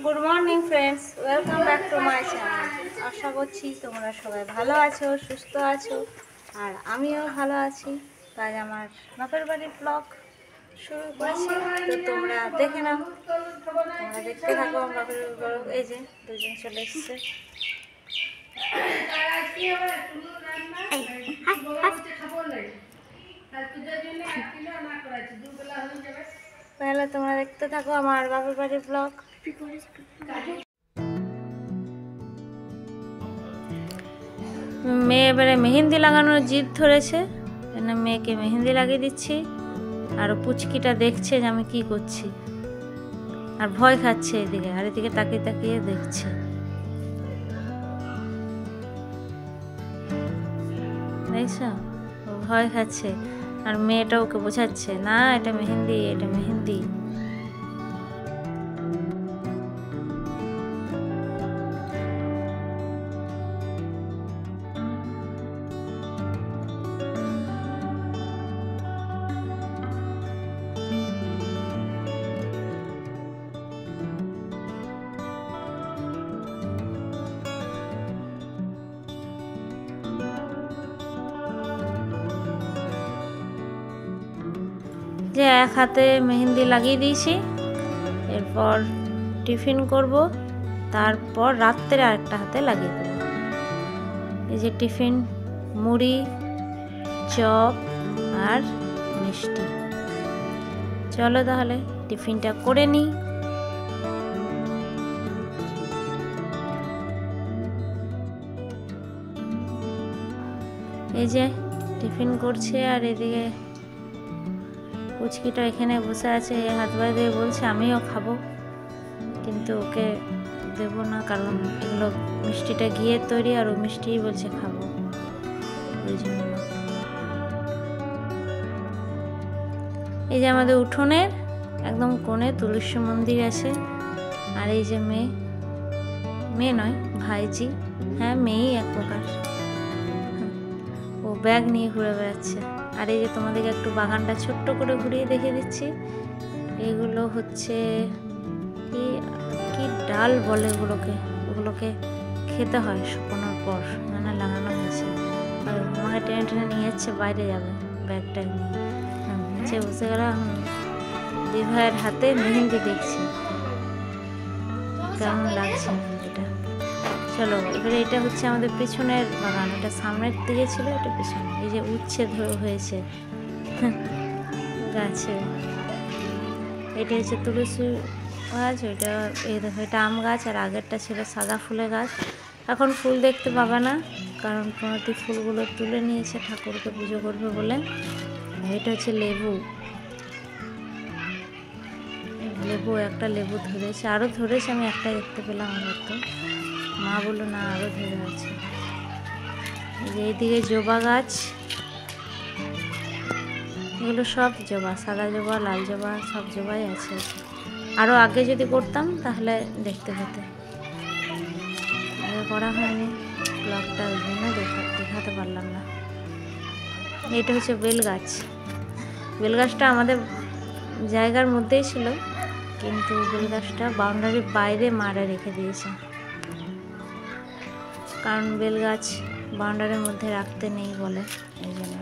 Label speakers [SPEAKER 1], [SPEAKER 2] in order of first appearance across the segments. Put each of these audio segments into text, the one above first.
[SPEAKER 1] Good morning friends, welcome back to my channel. আশা করছি তোমরা সবাই ভালো আছো, সুস্থ আছো, আর আমিও ভালো আছি। তাই আমার বাপের বাড়ির ব্লগ শুরু করেছি, তো তোমরা দেখে নাও, তোমরা দেখতে থাকো আমার বাপের বাড়ির ব্লগ। এই যে দুজন চলে এসছে। তাহলে তোমরা দেখতে থাকো আমার বাপের বাড়ির ব্লগ। মেয়ে এবারে মেহেন্দি লাগানোর জিদ ধরেছে, মেয়েকে মেহেন্দি লাগিয়ে দিচ্ছি। আর পুচকিটা দেখছে যে আমি কি করছি, আর ভয় খাচ্ছে এদিকে, আর এদিকে তাকিয়ে তাকিয়ে দেখছে। দেখছো, ও ভয় খাচ্ছে, আর মেয়েটা ওকে বোঝাচ্ছে না এটা মেহেন্দি, এটা মেহেন্দি। যে এক হাতে মেহেন্দি লাগিয়ে দিয়েছি, এরপর টিফিন করব, তারপর রাত্রে আরেকটা হাতে লাগিয়ে দেব। এই যে টিফিন, মুড়ি, চপ আর মিষ্টি। চলো তাহলে টিফিনটা করে নিই। এই যে টিফিন করছে, আর এদিকে পুচকিটা এখানে বসে আছে, হাত বাড়ি দিয়ে বলছে আমিও খাবো, কিন্তু ওকে দেব না, কারণ এগুলো মিষ্টিটা ঘিয়ের তৈরি, আর ও মিষ্টি বলছে খাবো, ওই জন্য। এই যে আমাদের উঠোনের একদম কোণে তুলসী মন্দির আছে, আর এই যে মেয়ে নয় ভাইজি, হ্যাঁ মেয়েই এক প্রকার, ও ব্যাগ নিয়ে ঘুরে বেড়াচ্ছে। আর এই যে তোমাদেরকে একটু বাগানটা ছোট্ট করে ঘুরিয়ে দেখে দিচ্ছি। এগুলো হচ্ছে কি ডাল বলে ওগুলোকে খেতে হয় শুকনোর পর, মানে লাগানো হয়েছে। আর আমাকে টেনে টেনে নিয়ে যাচ্ছে, বাইরে যাবে ব্যাগটা নিয়ে। নিচে বসে গেলাম, দিভাইয়ের হাতে মেহেন্দি দেখছি কেমন লাগছে মেহেন্দিটা। চলো এবারে, এটা হচ্ছে আমাদের পিছনের বাগান, এটা সামনের দিকে ছিল, এটা পিছনে। এই যে উচ্ছে হয়েছে গাছে, এটা হচ্ছে তুলসী গাছ, ওইটা এই দেখো এটা আম গাছ, আর আগেরটা ছিল সাদা ফুলের গাছ। এখন ফুল দেখতে পাবে না, কারণ প্রণতি ফুলগুলো তুলে নিয়েছে ঠাকুরকে পুজো করবে বলে। এটা হচ্ছে লেবু, একটা লেবু ধরেছে, আরও ধরেছে, আমি একটা দেখতে পেলাম, হয়তো মা বললো না আরও ধরে আছে। এইদিকে জবা গাছ, এগুলো সব জবা, সাদা জবা, লাল জবা, সব জবাই আছে। আরও আগে যদি করতাম তাহলে দেখতে পেতে, আগে করা হয়নি ব্লগটা, ওই জন্য দেখাতে পারলাম না। এটা হচ্ছে বেল গাছটা আমাদের জায়গার মধ্যেই ছিল, কিন্তু বেল গাছটা বাউন্ডারির বাইরে মারা রেখে দিয়েছে, কারণ বেল গাছ বাউন্ডারির মধ্যে রাখতে নেই বলে, এই জন্য।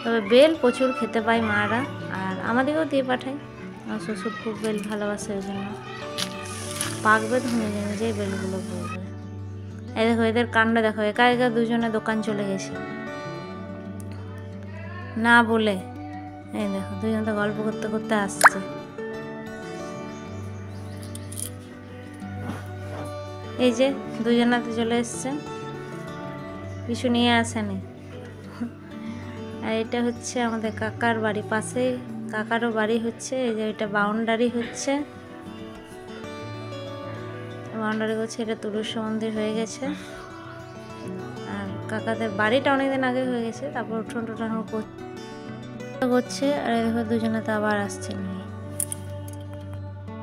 [SPEAKER 1] তবে বেল প্রচুর খেতে পায় মারা, আর আমাদেরকেও দিয়ে পাঠায়। আমার শ্বশুর খুব বেল ভালোবাসে, ওই জন্য পাকবে তো নিজে নিজেই বেলগুলো পড়বে। এই দেখো এদের কাণ্ড দেখো, একা একা দুজনে দোকান চলে গেছে না বলে। এই দেখো দুজন তো গল্প করতে করতে আসছে। এই যে দুজনাতে চলে এসছে, কিছু নিয়ে আসেনি। আর এটা হচ্ছে আমাদের কাকার বাড়ি, পাশে কাকারও বাড়ি হচ্ছে। এই যে এটা বাউন্ডারি হচ্ছে, বাউন্ডারি করছে, এটা তুলসী মন্দির হয়ে গেছে। আর কাকাদের বাড়িটা অনেকদিন আগে হয়ে গেছে, তারপর উঠোন টুঠান করছে। আর দেখো দুজনে তো আবার আসছে নিয়ে।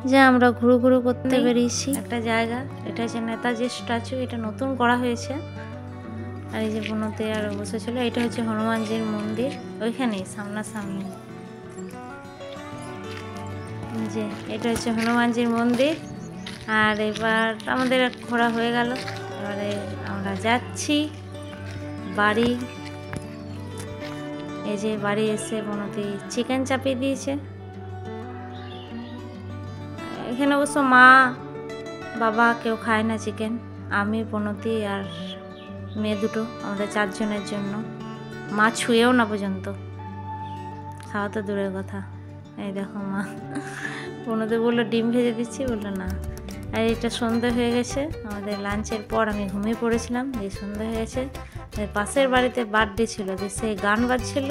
[SPEAKER 1] যে আমরা ঘুরু করতে বেরিয়েছি একটা জায়গা, এটা হচ্ছে নেতাজি স্ট্যাচু, এটা নতুন করা হয়েছে। আর এই যে বনতে আর বসেছিল, এটা হচ্ছে হনুমানজির মন্দির, ওইখানেই সামনাসামনি। যে এটা হচ্ছে হনুমানজির মন্দির, আর এবার আমাদের ঘোরা হয়ে গেল, এবারে আমরা যাচ্ছি বাড়ি। এই যে বাড়ি এসে বনতি চিকেন চাপিয়ে দিয়েছে। এখানে অবশ্য মা বাবা কেউ খায় না চিকেন, আমি বনতি আর মেয়ে দুটো, আমাদের 4 জনের জন্য। মা ছুঁয়েও না পর্যন্ত, খাওয়া তো দূরের কথা। এই দেখো মা বনতি বললো ডিম ভেজে দিচ্ছি, বললো না। আর এটা সন্ধ্যে হয়ে গেছে, আমাদের লাঞ্চের পর আমি ঘুমিয়ে পড়েছিলাম, যে সন্ধ্যে হয়ে গেছে। পাশের বাড়িতে বার্থডে ছিল, যে সে গান বাজছিল,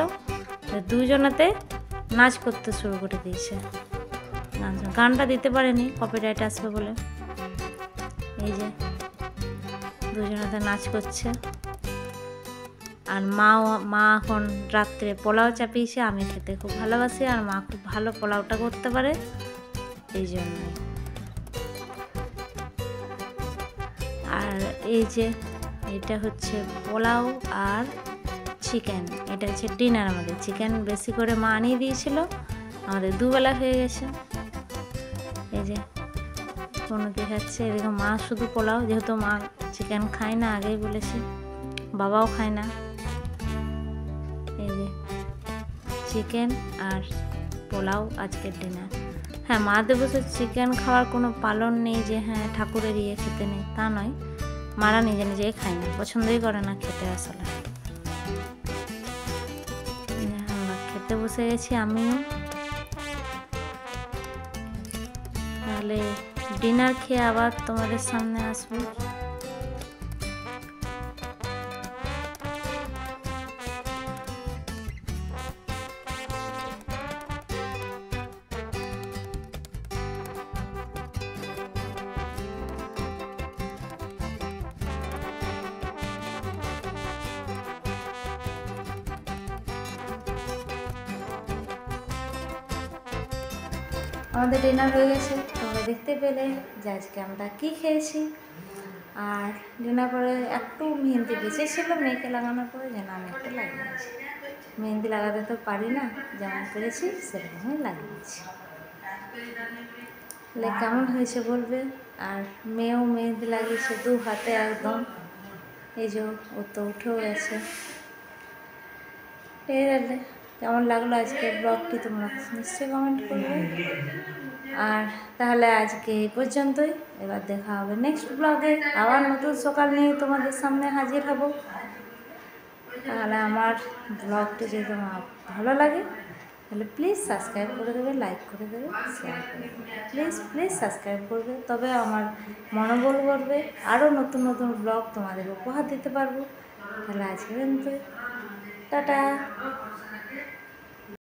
[SPEAKER 1] দুজনাতে নাচ করতে শুরু করে দিয়েছে। গানটা দিতে পারেনি, কপিরাইট আসবে বলে। এই যে দুজনাতে নাচ করছে। আর মা এখন রাত্রে পোলাও চাপিয়েছে, আমি খেতে খুব ভালোবাসি, আর মা খুব ভালো পোলাওটা করতে পারে, এই জন্যই। আর এই যে এটা হচ্ছে পোলাও আর চিকেন, এটা হচ্ছে ডিনার আমাদের। চিকেন বেশি করে মা আনিয়ে দিয়েছিল, আমাদের দুবেলা হয়ে গেছে। এই যে কোনো দেখাচ্ছে, এদিকে মা শুধু পোলাও, যেহেতু মা চিকেন খায় না, আগেই বলেছি, বাবাও খায় না। এই যে চিকেন আর পোলাও আজকের ডিনার। হ্যাঁ, মা দিবসে চিকেন খাওয়ার কোনো পালন নেই যে হ্যাঁ ঠাকুরের ইয়ে খেতে নেই, তা নয়। মারা নিজে নিজেই খায় না, পছন্দই করে না খেতে। আসলে আমরা খেতে বসে গেছি, আমিও। তাহলে ডিনার খেয়ে আবার তোমাদের সামনে আসবো। আমাদের ডিনার হয়ে গেছে, তোমরা দেখতে পেলে যে আজকে আমরা কী খেয়েছি। আর ডিনার করে একটু মেহেন্দি বেঁচেছিল মেয়েকে লাগানোর পরে, যেন আমি একটু লাগিয়েছি। মেহেন্দি লাগাতে তো পারি না, যেমন পেরেছি সেরকমই লাগিয়েছি। তাহলে কেমন হয়েছে বলবে। আর মেয়েও মেহেন্দি লাগিয়েছে 2 হাতে একদম। এই যে ও তো উঠেও গেছে। এই তাহলে কেমন লাগলো আজকের ব্লগটি তোমরা নিশ্চয়ই কমেন্ট করবে। আর তাহলে আজকে এই পর্যন্তই, এবার দেখা হবে নেক্সট ব্লগে, আবার নতুন সকাল নিয়ে তোমাদের সামনে হাজির হব। তাহলে আমার ব্লগটি যদি তোমার ভালো লাগে তাহলে প্লিজ সাবস্ক্রাইব করে দেবে, লাইক করে দেবে, শেয়ার করে দেবে। প্লিজ সাবস্ক্রাইব করবে, তবে আমার মনোবল করবে, আরও নতুন নতুন ব্লগ তোমাদের উপহার দিতে পারবো। তাহলে আজকে পর্যন্ত, টাটা।